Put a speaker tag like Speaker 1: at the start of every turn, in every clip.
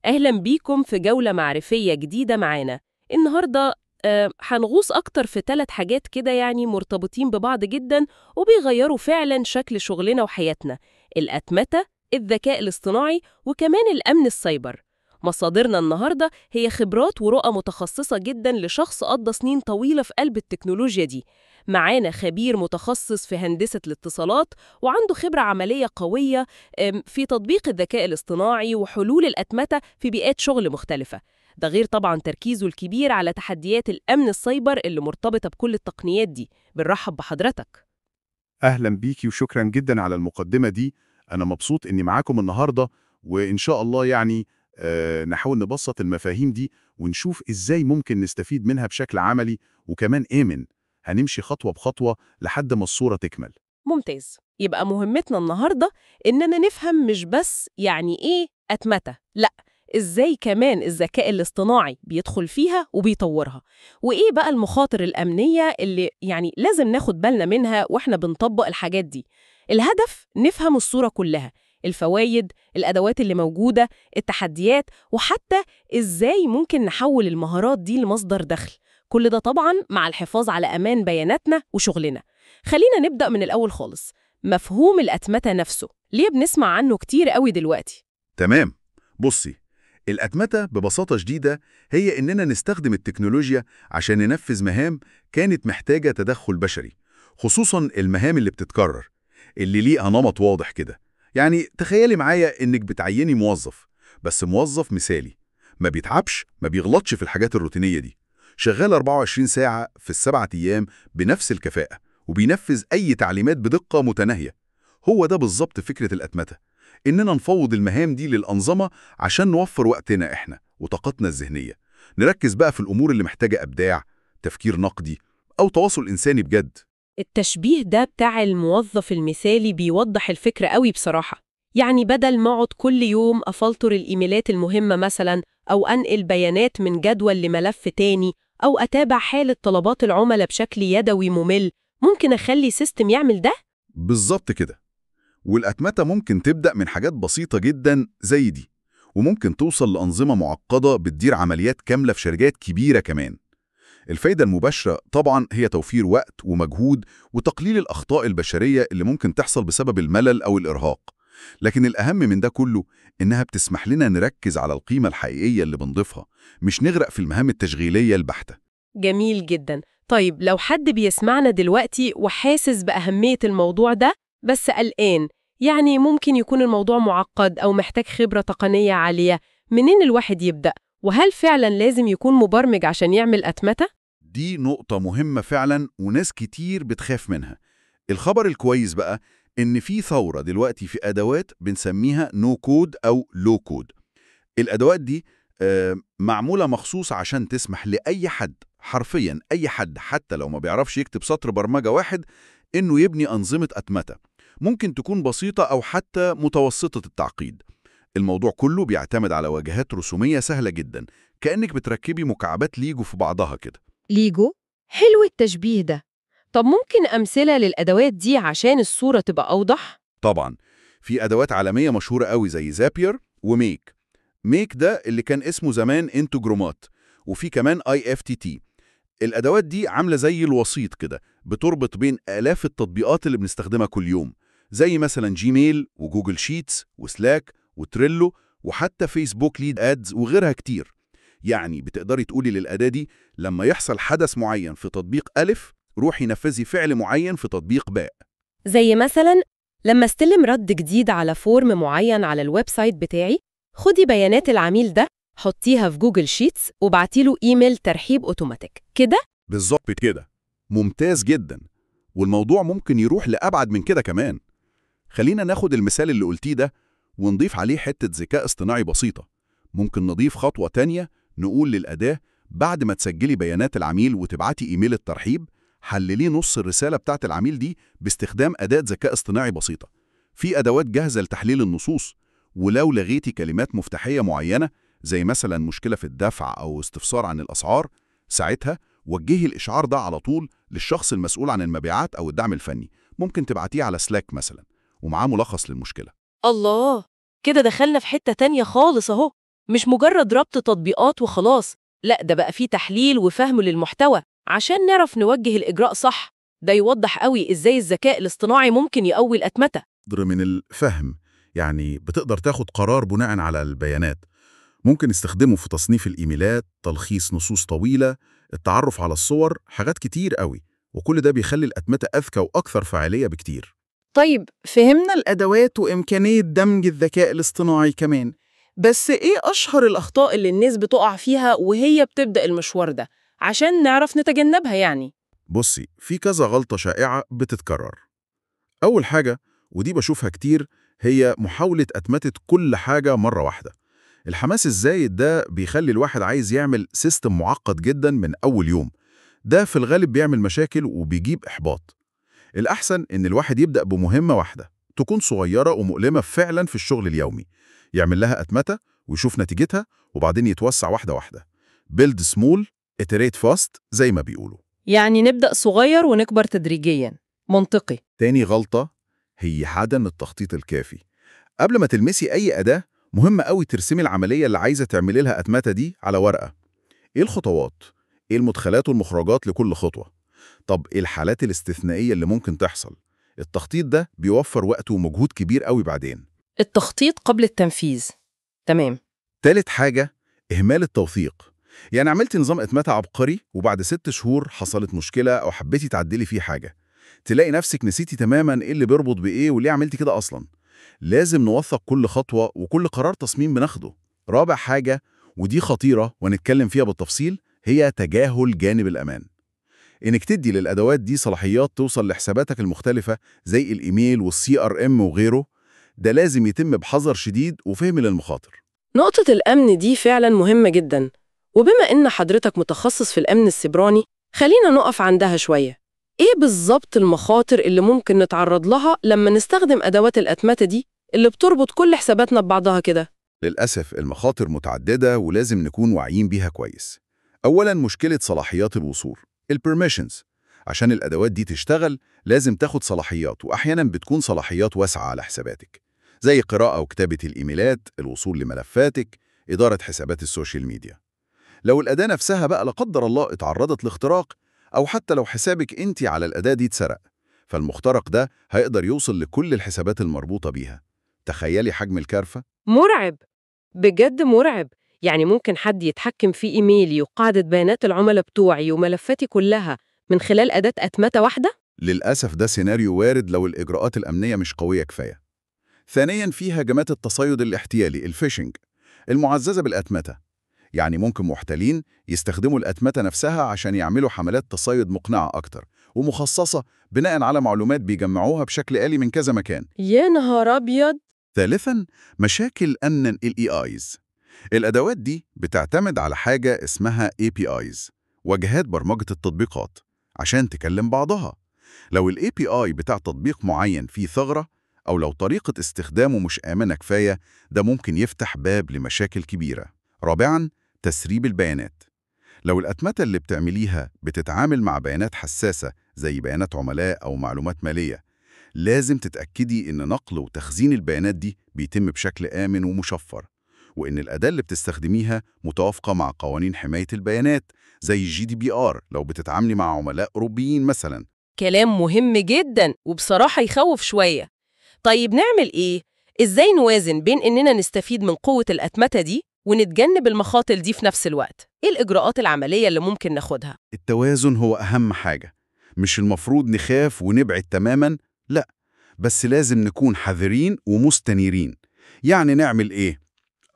Speaker 1: أهلا بيكم في جولة معرفية جديدة معانا. النهاردة هنغوص أكتر في 3 حاجات كده يعني مرتبطين ببعض جدا وبيغيروا فعلا شكل شغلنا وحياتنا: الأتمتة، الذكاء الاصطناعي، وكمان الأمن السايبر. مصادرنا النهاردة هي خبرات ورؤى متخصصة جدا لشخص قضى سنين طويلة في قلب التكنولوجيا دي. معانا خبير متخصص في هندسة الاتصالات وعنده خبرة عملية قوية في تطبيق الذكاء الاصطناعي وحلول الأتمتة في بيئات شغل مختلفة. ده غير طبعا تركيزه الكبير على تحديات الأمن السايبر اللي مرتبطة بكل التقنيات دي. بنرحب بحضرتك.
Speaker 2: أهلا بيكي وشكرا جدا على المقدمة دي. أنا مبسوط إني معاكم النهاردة، وإن شاء الله نحاول نبسط المفاهيم دي ونشوف إزاي ممكن نستفيد منها بشكل عملي وكمان آمن. هنمشي خطوة بخطوة لحد ما الصورة تكمل.
Speaker 1: ممتاز. يبقى مهمتنا النهاردة إننا نفهم مش بس يعني إيه أتمتة، لأ، إزاي كمان الذكاء الاصطناعي بيدخل فيها وبيطورها، وإيه بقى المخاطر الأمنية اللي يعني لازم ناخد بالنا منها وإحنا بنطبق الحاجات دي. الهدف نفهم الصورة كلها: الفوايد، الأدوات اللي موجودة، التحديات، وحتى إزاي ممكن نحول المهارات دي لمصدر دخل. كل ده طبعاً مع الحفاظ على أمان بياناتنا وشغلنا. خلينا نبدأ من الأول خالص. مفهوم الأتمتة نفسه ليه بنسمع عنه كتير قوي دلوقتي؟
Speaker 3: تمام. بصي، الأتمتة ببساطة شديدة هي إننا نستخدم التكنولوجيا عشان ننفذ مهام كانت محتاجة تدخل بشري، خصوصاً المهام اللي بتتكرر، اللي ليها نمط واضح كده. يعني تخيلي معايا إنك بتعيني موظف، بس موظف مثالي، ما بيتعبش، ما بيغلطش في الحاجات الروتينية دي، شغال 24 ساعة في ال7 أيام بنفس الكفاءة، وبينفذ أي تعليمات بدقة متناهية. هو ده بالظبط فكرة الأتمتة، إننا نفوض المهام دي للأنظمة عشان نوفر وقتنا إحنا وطاقتنا الذهنية، نركز بقى في الأمور اللي محتاجة إبداع، تفكير نقدي، أو تواصل إنساني بجد.
Speaker 1: التشبيه ده بتاع الموظف المثالي بيوضح الفكرة قوي بصراحة. يعني بدل ما أقعد كل يوم أفلتر الإيميلات المهمة مثلا، أو أنقل بيانات من جدول لملف تاني، أو أتابع حالة طلبات العملاء بشكل يدوي ممل، ممكن أخلي سيستم يعمل ده؟
Speaker 3: بالظبط كده. والأتمتة ممكن تبدأ من حاجات بسيطة جدا زي دي، وممكن توصل لأنظمة معقدة بتدير عمليات كاملة في شركات كبيرة كمان. الفايدة المباشرة طبعا هي توفير وقت ومجهود وتقليل الأخطاء البشرية اللي ممكن تحصل بسبب الملل أو الإرهاق. لكن الأهم من ده كله إنها بتسمح لنا نركز على القيمة الحقيقية اللي بنضيفها، مش نغرق في المهام التشغيلية البحتة.
Speaker 1: جميل جدا. طيب لو حد بيسمعنا دلوقتي وحاسس بأهمية الموضوع ده بس قلقان، يعني ممكن يكون الموضوع معقد أو محتاج خبرة تقنية عالية، منين الواحد يبدأ؟ وهل فعلا لازم يكون مبرمج عشان يعمل أتمتة؟
Speaker 3: دي نقطة مهمة فعلا وناس كتير بتخاف منها. الخبر الكويس بقى إن في ثورة دلوقتي في أدوات بنسميها نو كود أو لو كود. الأدوات دي معمولة مخصوص عشان تسمح لأي حد، حرفيا أي حد حتى لو ما بيعرفش يكتب سطر برمجة واحد، إنه يبني أنظمة أتمتة. ممكن تكون بسيطة أو حتى متوسطة التعقيد. الموضوع كله بيعتمد على واجهات رسومية سهلة جدا، كأنك بتركبي مكعبات ليجو في بعضها كده.
Speaker 1: ليجو؟ حلو التشبيه ده. طب ممكن أمثلة للأدوات دي عشان الصورة تبقى أوضح؟
Speaker 3: طبعا في أدوات عالمية مشهورة قوي زي زابير وميك. ميك ده اللي كان اسمه زمان انتوجرومات، وفي كمان IFTT. الأدوات دي عاملة زي الوسيط كده، بتربط بين آلاف التطبيقات اللي بنستخدمها كل يوم، زي مثلا جيميل وجوجل شيتس وسلاك وتريلو وحتى فيسبوك ليد أدز وغيرها كتير. يعني بتقدري تقولي للأداة دي لما يحصل حدث معين في تطبيق ألف، روحي نفذي فعل معين في تطبيق باء.
Speaker 1: زي مثلا لما استلم رد جديد على فورم معين على الويب سايت بتاعي، خدي بيانات العميل ده، حطيها في جوجل شيتس وبعتيله إيميل ترحيب أوتوماتيك كده.
Speaker 3: بالظبط كده. ممتاز جدا. والموضوع ممكن يروح لأبعد من كده كمان. خلينا ناخد المثال اللي قلتيه ده ونضيف عليه حتة ذكاء اصطناعي بسيطة. ممكن نضيف خطوة تانية، نقول للأداة بعد ما تسجلي بيانات العميل وتبعتي إيميل الترحيب، حللي نص الرسالة بتاعت العميل دي باستخدام أداة ذكاء اصطناعي بسيطة. في أدوات جاهزة لتحليل النصوص. ولو لغيتي كلمات مفتاحية معينة زي مثلا مشكلة في الدفع أو استفسار عن الأسعار، ساعتها وجهي الإشعار ده على طول للشخص المسؤول عن المبيعات أو الدعم الفني. ممكن تبعتيه على سلاك مثلا ومعاه ملخص للمشكلة.
Speaker 1: الله، كده دخلنا في حتة تانية خالص أهو. مش مجرد ربط تطبيقات وخلاص، لا ده بقى فيه تحليل وفهم للمحتوى عشان نعرف نوجه الإجراء صح. ده يوضح قوي إزاي الذكاء الاصطناعي ممكن يقوي الأتمتة.
Speaker 2: قدر من الفهم، يعني بتقدر تاخد قرار بناء على البيانات. ممكن استخدمه في تصنيف الإيميلات، تلخيص نصوص طويلة، التعرف على الصور، حاجات كتير قوي. وكل ده بيخلي الأتمتة أذكى وأكثر فعالية بكتير.
Speaker 4: طيب فهمنا الأدوات وإمكانية دمج الذكاء الاصطناعي كمان، بس إيه أشهر
Speaker 1: الأخطاء اللي الناس بتقع فيها وهي بتبدأ المشوار ده عشان نعرف نتجنبها يعني؟
Speaker 2: بصي، في كذا غلطة شائعة بتتكرر. أول حاجة، ودي بشوفها كتير، هي محاولة أتمتة كل حاجة مرة واحدة. الحماس الزايد ده بيخلي الواحد عايز يعمل سيستم معقد جدا من أول يوم. ده في الغالب بيعمل مشاكل وبيجيب إحباط. الأحسن إن الواحد يبدأ بمهمة واحدة تكون صغيرة ومؤلمة فعلا في الشغل اليومي، يعمل لها أتمتة ويشوف نتيجتها، وبعدين يتوسع واحدة واحدة. build small, iterate fast زي ما بيقولوا.
Speaker 1: يعني نبدأ صغير ونكبر تدريجياً. منطقي.
Speaker 2: تاني غلطة هي عدم التخطيط الكافي. قبل ما تلمسي أي أداة، مهم قوي ترسمي العملية اللي عايزة تعملي لها أتمتة دي على ورقة. إيه الخطوات؟ إيه المدخلات والمخرجات لكل خطوة؟ طب إيه الحالات الاستثنائية اللي ممكن تحصل؟ التخطيط ده بيوفر وقت ومجهود كبير قوي بعدين.
Speaker 1: التخطيط قبل التنفيذ. تمام.
Speaker 2: تالت حاجة، إهمال التوثيق. يعني عملتي نظام أتمتة عبقري وبعد 6 شهور حصلت مشكلة أو حبيتي تعدلي فيه حاجة، تلاقي نفسك نسيتي تماماً إيه اللي بيربط بإيه وليه عملتي كده أصلاً. لازم نوثق كل خطوة وكل قرار تصميم بناخده. رابع حاجة، ودي خطيرة ونتكلم فيها بالتفصيل، هي تجاهل جانب الأمان. إنك تدي للأدوات دي صلاحيات توصل لحساباتك المختلفة زي الإيميل والCRM وغيره، ده لازم يتم بحذر شديد وفهم للمخاطر.
Speaker 1: نقطة الأمن دي فعلاً مهمة جداً، وبما إن حضرتك متخصص في الأمن السيبراني، خلينا نقف عندها شوية. إيه بالظبط المخاطر اللي ممكن نتعرض لها لما نستخدم أدوات الأتمتة دي اللي بتربط كل حساباتنا ببعضها كده؟
Speaker 2: للأسف المخاطر متعددة ولازم نكون واعيين بيها كويس. أولاً، مشكلة صلاحيات الوصول، البرميشنز. عشان الأدوات دي تشتغل لازم تاخد صلاحيات، وأحياناً بتكون صلاحيات واسعة على حساباتك، زي قراءة وكتابة الإيميلات، الوصول لملفاتك، إدارة حسابات السوشيال ميديا. لو الأداة نفسها بقى لا قدر الله اتعرضت لاختراق، أو حتى لو حسابك أنت على الأداة دي اتسرق، فالمخترق ده هيقدر يوصل لكل الحسابات المربوطة بيها. تخيلي حجم الكارثة.
Speaker 1: مرعب، بجد مرعب. يعني ممكن حد يتحكم في إيميلي وقاعدة بيانات العملاء بتوعي وملفاتي كلها من خلال أداة أتمتة واحدة؟
Speaker 2: للأسف ده سيناريو وارد لو الإجراءات الأمنية مش قوية كفاية. ثانياً، في هجمات التصيد الاحتيالي، الفيشنج، المعززة بالأتمتة. يعني ممكن محتالين يستخدموا الأتمتة نفسها عشان يعملوا حملات تصيد مقنعة أكتر ومخصصة بناء على معلومات بيجمعوها بشكل آلي من كذا مكان.
Speaker 1: يا نهار أبيض!
Speaker 2: ثالثاً، مشاكل أمن ال AIs. الأدوات دي بتعتمد على حاجة اسمها APIs، واجهات برمجة التطبيقات، عشان تكلم بعضها. لو ال API بتاع تطبيق معين فيه ثغرة، أو لو طريقة استخدامه مش آمنة كفاية، ده ممكن يفتح باب لمشاكل كبيرة. رابعاً، تسريب البيانات. لو الأتمتة اللي بتعمليها بتتعامل مع بيانات حساسة زي بيانات عملاء أو معلومات مالية، لازم تتأكدي إن نقل وتخزين البيانات دي بيتم بشكل آمن ومشفر، وإن الأداة اللي بتستخدميها متوافقة مع قوانين حماية البيانات زي GDPR لو بتتعاملي مع عملاء أوروبيين مثلاً.
Speaker 1: كلام مهم جداً وبصراحة يخوف شوية. طيب نعمل إيه؟ إزاي نوازن بين إننا نستفيد من قوة الأتمتة دي ونتجنب المخاطر دي في نفس الوقت؟ إيه الإجراءات العملية اللي ممكن ناخدها؟
Speaker 2: التوازن هو أهم حاجة. مش المفروض نخاف ونبعد تماماً، لا، بس لازم نكون حذرين ومستنيرين. يعني نعمل إيه؟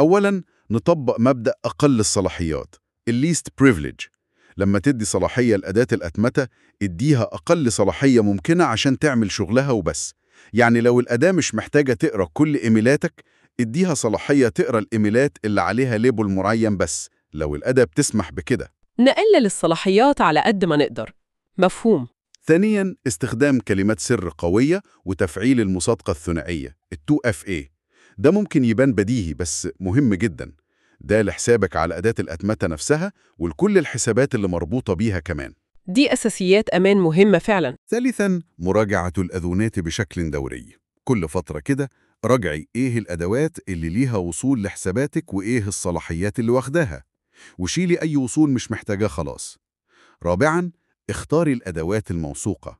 Speaker 2: أولاً، نطبق مبدأ أقل الصلاحيات، least privilege. لما تدي صلاحية لأداة الأتمتة، اديها أقل صلاحية ممكنة عشان تعمل شغلها وبس. يعني لو الأداة مش محتاجة تقرأ كل إيميلاتك، اديها صلاحية تقرأ الإيميلات اللي عليها ليبل معين بس، لو الأداة بتسمح بكده.
Speaker 1: نقلل الصلاحيات على قد ما نقدر. مفهوم.
Speaker 2: ثانياً، استخدام كلمات سر قوية وتفعيل المصادقة الثنائية، 2FA. ده ممكن يبان بديهي بس مهم جداً. ده لحسابك على أداة الأتمتة نفسها ولكل الحسابات اللي مربوطة بيها كمان.
Speaker 1: دي أساسيات أمان مهمة فعلاً.
Speaker 2: ثالثاً، مراجعة الأذونات بشكل دوري. كل فترة كده
Speaker 3: راجعي إيه الأدوات اللي ليها وصول لحساباتك وإيه الصلاحيات اللي واخداها، وشيلي أي وصول مش محتاجاه خلاص. رابعاً، اختاري الأدوات الموثوقة.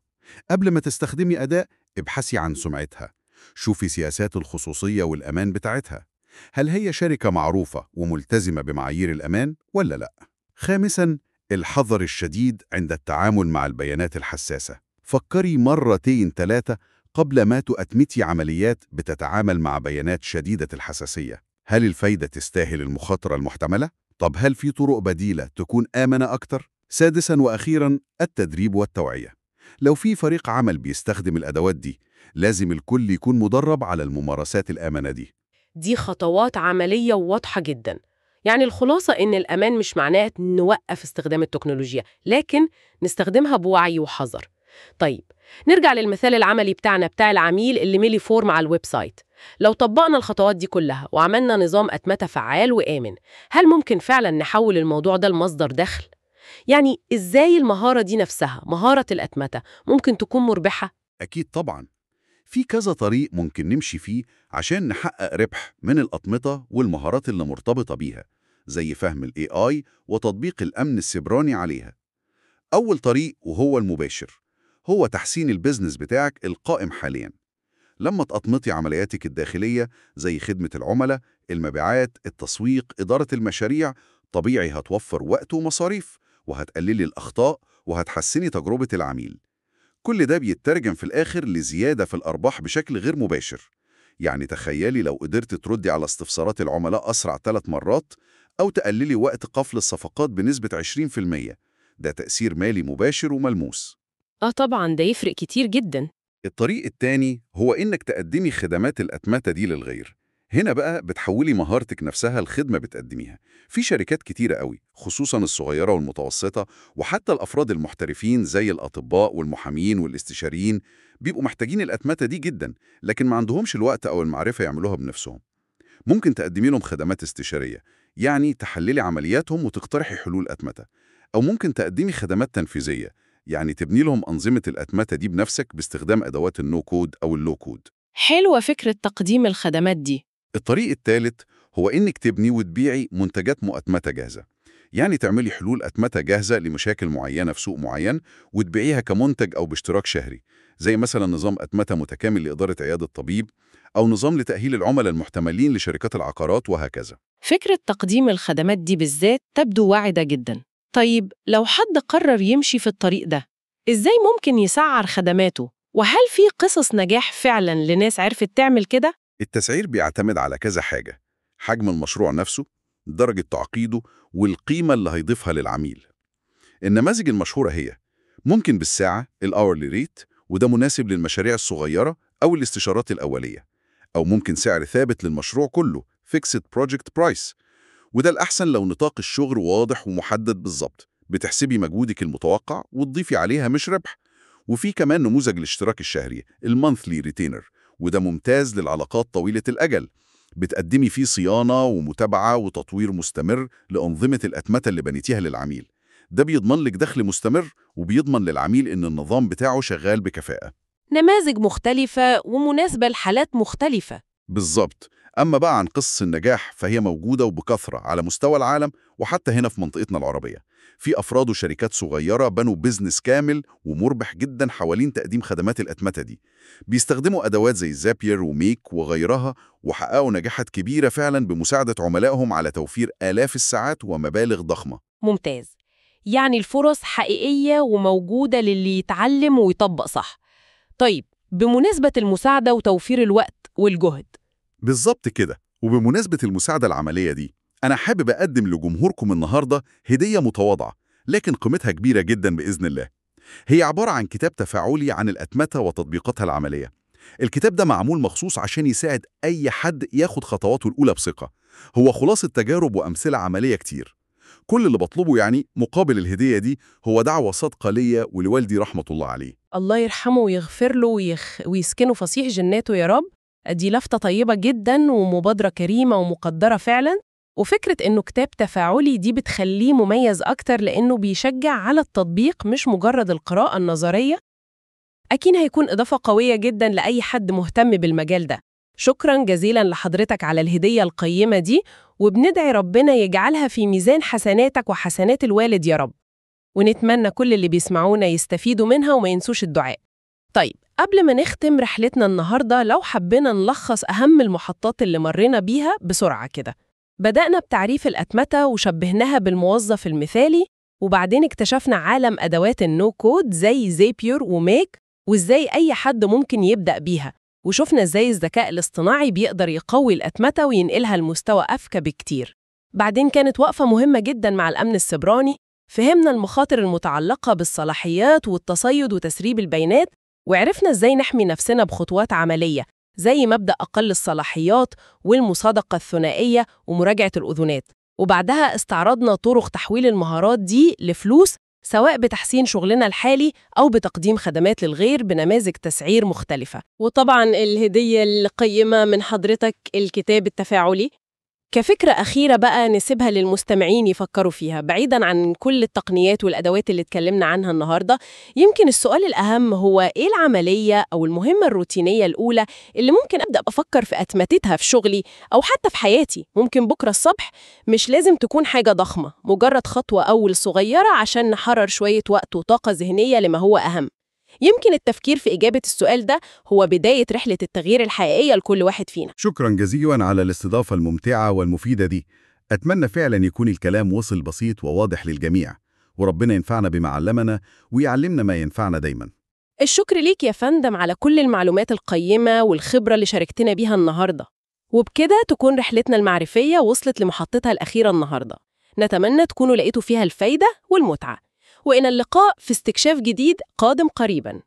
Speaker 3: قبل ما تستخدمي أداة، ابحثي عن سمعتها. شوفي سياسات الخصوصية والأمان بتاعتها. هل هي شركة معروفة وملتزمة بمعايير الأمان ولا لأ؟ خامساً، الحذر الشديد عند التعامل مع البيانات الحساسة. فكري مرتين 3 قبل ما تؤتمتي عمليات بتتعامل مع بيانات شديدة الحساسية. هل الفايدة تستاهل المخاطرة المحتملة؟ طب هل في طرق بديلة تكون آمنة أكتر؟ سادساً وأخيراً، التدريب والتوعية. لو في فريق عمل بيستخدم الأدوات دي، لازم الكل يكون مدرب على الممارسات الآمنة دي.
Speaker 1: دي خطوات عملية وواضحة جدا. يعني الخلاصة إن الأمان مش معناه نوقف استخدام التكنولوجيا، لكن نستخدمها بوعي وحذر. طيب، نرجع للمثال العملي بتاعنا بتاع العميل اللي ملي فورم على الويب سايت. لو طبقنا الخطوات دي كلها وعملنا نظام أتمتة فعال وآمن، هل ممكن فعلا نحول الموضوع ده لمصدر دخل؟ يعني إزاي المهارة دي نفسها، مهارة الأتمتة، ممكن تكون مربحة؟
Speaker 3: أكيد طبعاً. في كذا طريق ممكن نمشي فيه عشان نحقق ربح من الأطمطة والمهارات اللي مرتبطة بيها، زي فهم ال AI وتطبيق الأمن السيبراني عليها. أول طريق وهو المباشر، هو تحسين البيزنس بتاعك القائم حالياً. لما تأطمطي عملياتك الداخلية زي خدمة العملاء، المبيعات، التسويق، إدارة المشاريع، طبيعي هتوفر وقت ومصاريف، وهتقللي الأخطاء، وهتحسني تجربة العميل. كل ده بيترجم في الآخر لزيادة في الأرباح بشكل غير مباشر. يعني تخيلي لو قدرت تردي على استفسارات العملاء أسرع 3 مرات، أو تقللي وقت قفل الصفقات بنسبة 20%. ده تأثير مالي مباشر وملموس.
Speaker 1: طبعا ده يفرق كتير جدا.
Speaker 3: الطريق التاني هو إنك تقدمي خدمات الأتمتة دي للغير. هنا بقى بتحولي مهارتك نفسها لخدمة بتقدميها. في شركات كتيرة قوي، خصوصا الصغيرة والمتوسطة، وحتى الأفراد المحترفين زي الأطباء والمحامين والاستشاريين، بيبقوا محتاجين الأتمتة دي جدا، لكن ما عندهمش الوقت أو المعرفة يعملوها بنفسهم. ممكن تقدمي لهم خدمات استشارية، يعني تحللي عملياتهم وتقترحي حلول أتمتة. أو ممكن تقدمي خدمات تنفيذية، يعني تبني لهم أنظمة الأتمتة دي بنفسك باستخدام أدوات النو كود أو اللو كود.
Speaker 1: حلوة فكرة تقديم الخدمات دي.
Speaker 3: الطريق الثالث هو إنك تبني وتبيعي منتجات مؤتمتة جاهزة. يعني تعملي حلول أتمتة جاهزة لمشاكل معينة في سوق معين، وتبيعيها كمنتج أو باشتراك شهري، زي مثلا نظام أتمتة متكامل لإدارة عيادة طبيب، أو نظام لتأهيل العملاء المحتملين لشركات العقارات، وهكذا.
Speaker 1: فكرة تقديم الخدمات دي بالذات تبدو واعدة جدا. طيب، لو حد قرر يمشي في الطريق ده، إزاي ممكن يسعر خدماته؟ وهل في قصص نجاح فعلا لناس عرفت تعمل كده؟
Speaker 3: التسعير بيعتمد على كذا حاجة: حجم المشروع نفسه، درجة تعقيده، والقيمة اللي هيضيفها للعميل. النماذج المشهورة هي ممكن بالساعة الأورلي ريت، وده مناسب للمشاريع الصغيرة أو الاستشارات الأولية. أو ممكن سعر ثابت للمشروع كله Fixed Project Price، وده الأحسن لو نطاق الشغل واضح ومحدد بالظبط، بتحسبي مجهودك المتوقع وتضيفي عليها مش ربح. وفي كمان نموذج الاشتراك الشهري المونثلي ريتينر، وده ممتاز للعلاقات طويلة الأجل، بتقدمي فيه صيانة ومتابعة وتطوير مستمر لأنظمة الأتمتة اللي بنيتيها للعميل. ده بيضمن لك دخل مستمر، وبيضمن للعميل إن النظام بتاعه شغال بكفاءة.
Speaker 1: نماذج مختلفة ومناسبة لحالات مختلفة.
Speaker 3: بالظبط. أما بقى عن قصص النجاح، فهي موجودة وبكثرة على مستوى العالم، وحتى هنا في منطقتنا العربية. في أفراد وشركات صغيرة بنوا بيزنس كامل ومربح جدا حوالين تقديم خدمات الأتمتة دي. بيستخدموا أدوات زي زابير وميك وغيرها، وحققوا نجاحات كبيرة فعلا بمساعدة عملائهم على توفير آلاف الساعات ومبالغ ضخمة.
Speaker 1: ممتاز. يعني الفرص حقيقية وموجودة للي يتعلم ويطبق صح. طيب، بمناسبة المساعدة وتوفير الوقت والجهد.
Speaker 3: بالظبط كده. وبمناسبة المساعدة العملية دي، أنا حابب أقدم لجمهوركم النهاردة هدية متواضعة لكن قيمتها كبيرة جدا بإذن الله. هي عبارة عن كتاب تفاعلي عن الأتمتة وتطبيقاتها العملية. الكتاب ده معمول مخصوص عشان يساعد أي حد ياخد خطواته الأولى بثقة. هو خلاصة تجارب وأمثلة عملية كتير. كل اللي بطلبه يعني مقابل الهدية دي هو دعوة صادقة ليا ولوالدي رحمة الله عليه.
Speaker 1: الله يرحمه ويغفر له ويسكنه فصيح جناته يا رب. دي لفتة طيبة جدا ومبادرة كريمة ومقدرة فعلا. وفكرة إنه كتاب تفاعلي دي بتخليه مميز أكتر، لأنه بيشجع على التطبيق مش مجرد القراءة النظرية. أكيد هيكون إضافة قوية جدا لأي حد مهتم بالمجال ده. شكراً جزيلاً لحضرتك على الهدية القيمة دي، وبندعي ربنا يجعلها في ميزان حسناتك وحسنات الوالد يا رب. ونتمنى كل اللي بيسمعونا يستفيدوا منها وما ينسوش الدعاء. طيب، قبل ما نختم رحلتنا النهاردة، لو حبينا نلخص أهم المحطات اللي مرينا بيها بسرعة كده. بدأنا بتعريف الأتمتة وشبهناها بالموظف المثالي، وبعدين اكتشفنا عالم أدوات النو كود زي زابير وميك، وإزاي أي حد ممكن يبدأ بيها، وشفنا إزاي الذكاء الاصطناعي بيقدر يقوي الأتمتة وينقلها لمستوى أذكى بكتير. بعدين كانت وقفة مهمة جداً مع الأمن السيبراني، فهمنا المخاطر المتعلقة بالصلاحيات والتصيد وتسريب البيانات، وعرفنا إزاي نحمي نفسنا بخطوات عملية زي مبدأ أقل الصلاحيات والمصادقة الثنائية ومراجعة الأذونات. وبعدها استعرضنا طرق تحويل المهارات دي لفلوس، سواء بتحسين شغلنا الحالي أو بتقديم خدمات للغير بنماذج تسعير مختلفة. وطبعاً الهدية القيمة من حضرتك الكتاب التفاعلي كفكرة أخيرة بقى نسيبها للمستمعين يفكروا فيها. بعيداً عن كل التقنيات والأدوات اللي اتكلمنا عنها النهاردة، يمكن السؤال الأهم هو إيه العملية أو المهمة الروتينية الأولى اللي ممكن أبدأ أفكر في أتمتتها في شغلي أو حتى في حياتي؟ ممكن بكرة الصبح، مش لازم تكون حاجة ضخمة، مجرد خطوة أول صغيرة عشان نحرر شوية وقت وطاقة ذهنية لما هو أهم. يمكن التفكير في إجابة السؤال ده هو بداية رحلة التغيير الحقيقية لكل واحد فينا.
Speaker 3: شكرا جزيلا على الاستضافة الممتعة والمفيدة دي. أتمنى فعلا يكون الكلام وصل بسيط وواضح للجميع، وربنا ينفعنا بما علمنا ويعلمنا ما ينفعنا دايما.
Speaker 1: الشكر ليك يا فندم على كل المعلومات القيمة والخبرة اللي شاركتنا بيها النهاردة. وبكده تكون رحلتنا المعرفية وصلت لمحطتها الأخيرة النهاردة. نتمنى تكونوا لقيتوا فيها الفايدة والمتعة، وإلى اللقاء في استكشاف جديد قادم قريباً.